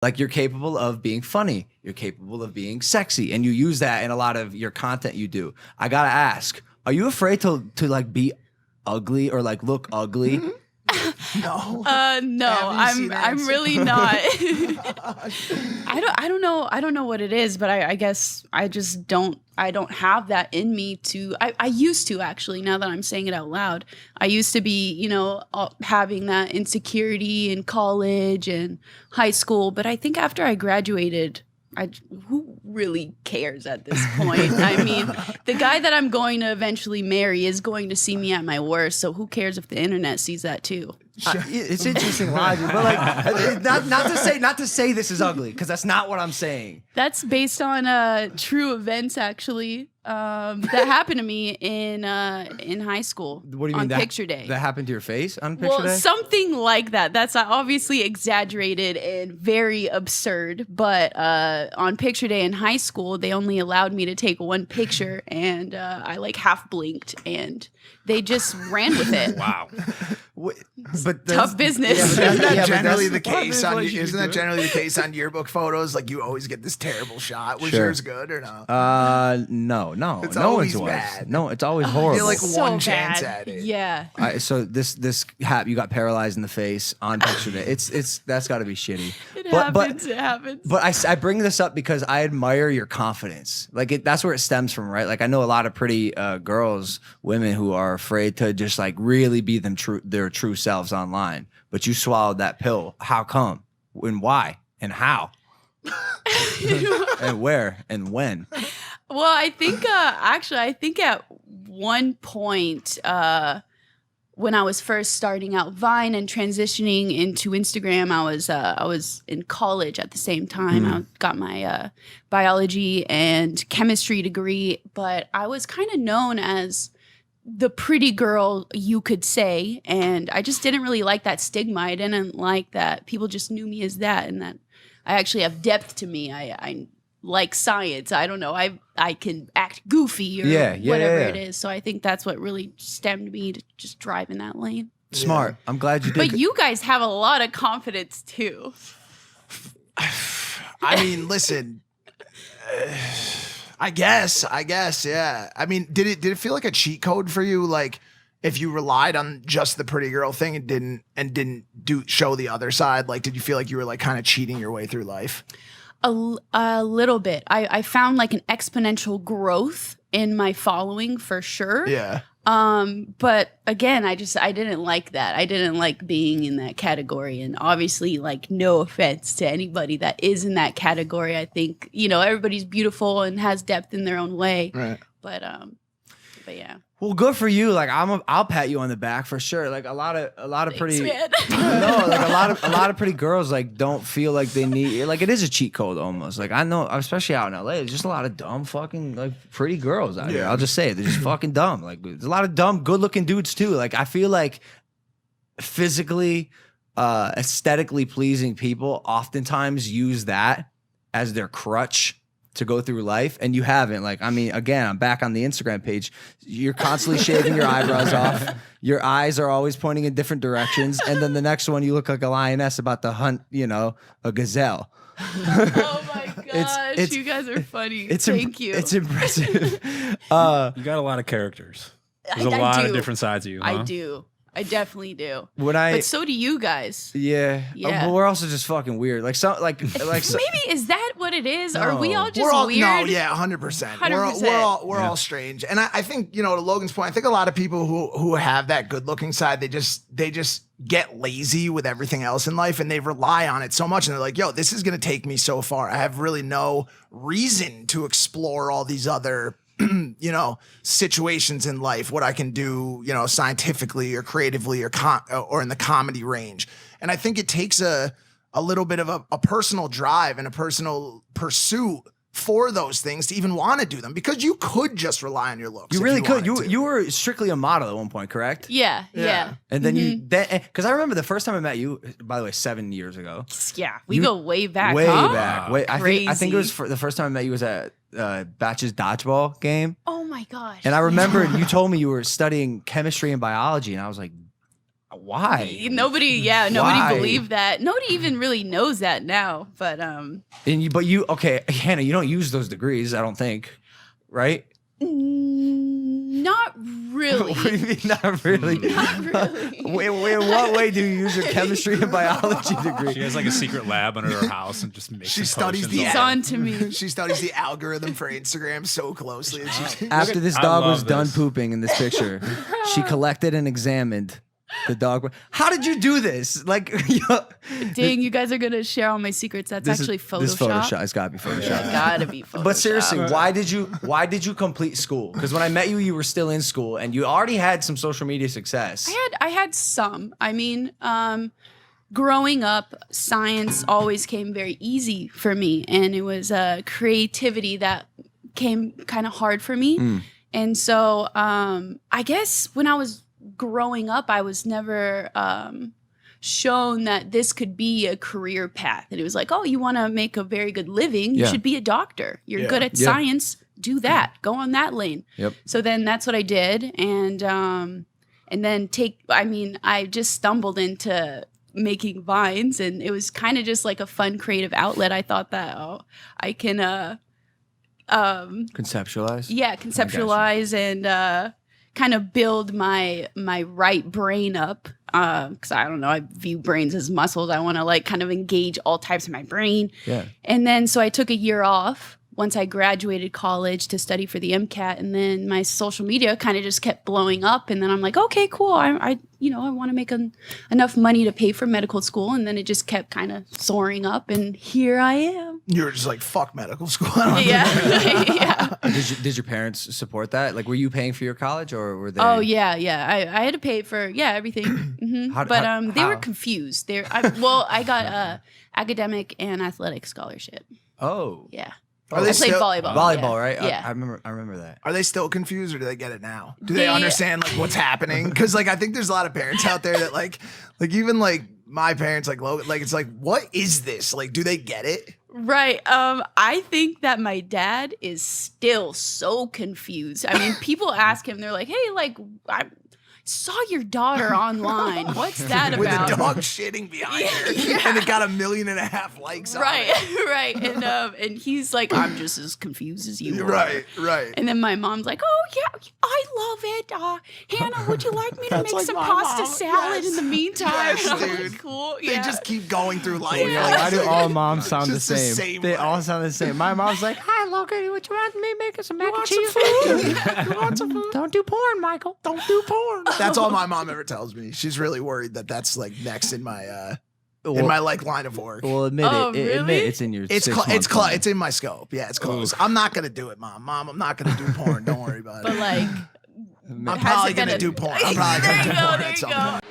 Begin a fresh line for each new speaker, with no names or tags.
Like you're capable of being funny, you're capable of being sexy, and you use that in a lot of your content you do. I gotta ask, are you afraid to like be ugly or like look ugly?
No.
No, I'm really not. I don't know what it is, but I guess I just don't have that in me to, I used to actually, now that I'm saying it out loud, I used to be, having that insecurity in college and high school. But I think after I graduated, who really cares at this point? I mean, the guy that I'm going to eventually marry is going to see me at my worst. So who cares if the internet sees that too?
It's interesting logic, but like not to say this is ugly, because that's not what I'm saying.
That's based on true events actually that happened to me in high school.
What do you mean?
On picture day?
That happened to your face on picture day?
Well, something like that. That's obviously exaggerated and very absurd. But on picture day in high school, they only allowed me to take one picture, and I like half blinked, and they just ran with it.
Wow.
But
tough business.
Isn't that generally the case on? Isn't that generally the case on yearbook photos? Like you always get this terrible shot. Was yours good or no?
No.
It's
no
always
one's
bad.
No, it's always horrible.
You're like
So
one chance
bad.
at it.
Yeah.
So this you got paralyzed in the face on picture day. It's that's got to be shitty.
It happens. It happens.
But I bring this up because I admire your confidence. Like that's where it stems from, right? Like I know a lot of pretty girls, women who are afraid to just like really be their true selves online. But you swallowed that pill. How come? And why? And how? And where? And when?
Well, I think I think at one point when I was first starting out Vine and transitioning into Instagram, I was in college at the same time. I got my biology and chemistry degree, but I was kind of known as the pretty girl, you could say, and I just didn't really like that stigma. I didn't like that people just knew me as that, and that I actually have depth to me. I like science. I don't know. I can act goofy or whatever it is. So I think that's what really stemmed me to just drive in that lane.
Smart. I'm glad you did.
But you guys have a lot of confidence too.
I mean, listen. I guess, yeah. I mean, did it feel like a cheat code for you? Like, if you relied on just the pretty girl thing and didn't show the other side, like, did you feel like you were like kind of cheating your way through life?
A little bit. I found like an exponential growth in my following for sure.
Yeah.
But again, I didn't like that. I didn't like being in that category. And obviously, like, no offense to anybody that is in that category. I think, everybody's beautiful and has depth in their own way.
Right.
But yeah.
Well, good for you. Like I'll pat you on the back for sure. Like a lot of pretty
Thanks,
no, like a lot of pretty girls like don't feel like they need, like it is a cheat code almost. Like I know, especially out in LA, there's just a lot of dumb fucking like pretty girls out here. I'll just say it. They're just fucking dumb. Like there's a lot of dumb, good looking dudes too. Like I feel like physically, aesthetically pleasing people oftentimes use that as their crutch to go through life, and you haven't. Like, I mean, again, I'm back on the Instagram page. You're constantly shaving your eyebrows off. Your eyes are always pointing in different directions. And then the next one, you look like a lioness about to hunt, a gazelle.
Oh my gosh, you guys are funny. Thank you.
It's impressive.
You got a lot of characters. There's a lot of different sides of you. Huh?
I do. I definitely do.
But
so do you guys.
Yeah. But we're also just fucking weird. Like
maybe is that what it is? No. Are we all just weird?
No, yeah, 100%. We're all strange. And I think, to Logan's point, I think a lot of people who have that good looking side, they just get lazy with everything else in life and they rely on it so much. And they're like, yo, this is going to take me so far. I have really no reason to explore all these other situations in life, what I can do, scientifically or creatively or in the comedy range. And I think it takes a little bit of a personal drive and a personal pursuit for those things to even want to do them, because you could just rely on your looks.
You really could. You were strictly a model at one point, correct?
Yeah.
And then because I remember the first time I met you, by the way, 7 years ago.
Yeah, we go way back.
Way
huh?
back. I think it was the first time I met you was at Batch's dodgeball game.
Oh my gosh.
And I remember you told me you were studying chemistry and biology, and I was like, Why?
Nobody
Why?
believed that. Nobody even really knows that now. But
okay, Hannah, you don't use those degrees, I don't think, right?
Not really.
What do you mean, not really?
Not really.
Wait, in what way do you use your chemistry and biology degree?
She has like a secret lab under her house and just makes.
She studies the.
He's on to me.
She studies the algorithm for Instagram so closely.
After this dog was done
this.
pooping in this picture, she collected and examined the dog. How did you do this? Like,
Dang, you guys are gonna share all my secrets. That's actually Photoshop.
This Photoshop. It's gotta be Photoshop.
Yeah, gotta be Photoshop.
But seriously, why did you complete school? Because when I met you, you were still in school and you already had some social media success.
I had some. I mean, growing up, science always came very easy for me, and it was creativity that came kind of hard for me. And so, I guess when I was growing up, I was never shown that this could be a career path. And it was like, oh, you want to make a very good living? You should be a doctor. You're good at science. Do that. Go on that lane.
Yep.
So then that's what I did. And then I just stumbled into making vines, and it was kind of just like a fun creative outlet. I thought that, I can
Conceptualize?
Yeah, conceptualize and kind of build my right brain up, because I don't know, I view brains as muscles. I want to like kind of engage all types of my brain.
Yeah.
And then so I took a year off once I graduated college to study for the MCAT, and then my social media kind of just kept blowing up. And then I'm like, okay, cool. I want to make enough money to pay for medical school, and then it just kept kind of soaring up, and here I am.
You were just like, fuck medical school.
Yeah.
Did your parents support that? Like, were you paying for your college, or were they?
Oh yeah. I had to pay for everything. Mm-hmm. They were confused. I got a academic and athletic scholarship.
Oh.
Yeah.
Are they
I played
still-
volleyball.
Volleyball, right?
Yeah.
I remember that.
Are they still confused, or do they get it now? Do they understand like what's happening? Because like I think there's a lot of parents out there that like even like my parents, like Logan, like it's like, what is this? Like, do they get it?
Right. I think that my dad is still so confused. I mean, people ask him, they're like, hey, like, I saw your daughter online. What's that
With
about?
a dog shitting behind her.
Yeah.
And it got 1.5 million likes on it.
Right. And he's like, I'm just as confused as you are.
Right.
And then my mom's like, oh, yeah, I love it. Hannah, would you like me to make
like
some
my
pasta
mom.
salad in the meantime?
Yes,
And I'm like,
dude.
cool.
They
Yeah.
just keep going through life.
Why do all moms sound
Just
the
the
same?
same
They
way.
all sound the same. My mom's like, hi, Logan, would you want me making some mac and cheese?
You want some food?
Don't do porn, Michael.
Don't do porn. That's all my mom ever tells me. She's really worried that that's like next in my like line of work.
Well, admit
Oh,
it. Admit
really?
it's in your.
It's in my scope. Yeah, it's close. I'm not gonna do it, Mom. I'm not gonna do porn. Don't worry about
But
it.
like,
I'm
has
probably
it been
gonna
a-
do porn. I'm probably
There
gonna
you
do
go,
porn
there
at
you
some
go.
point.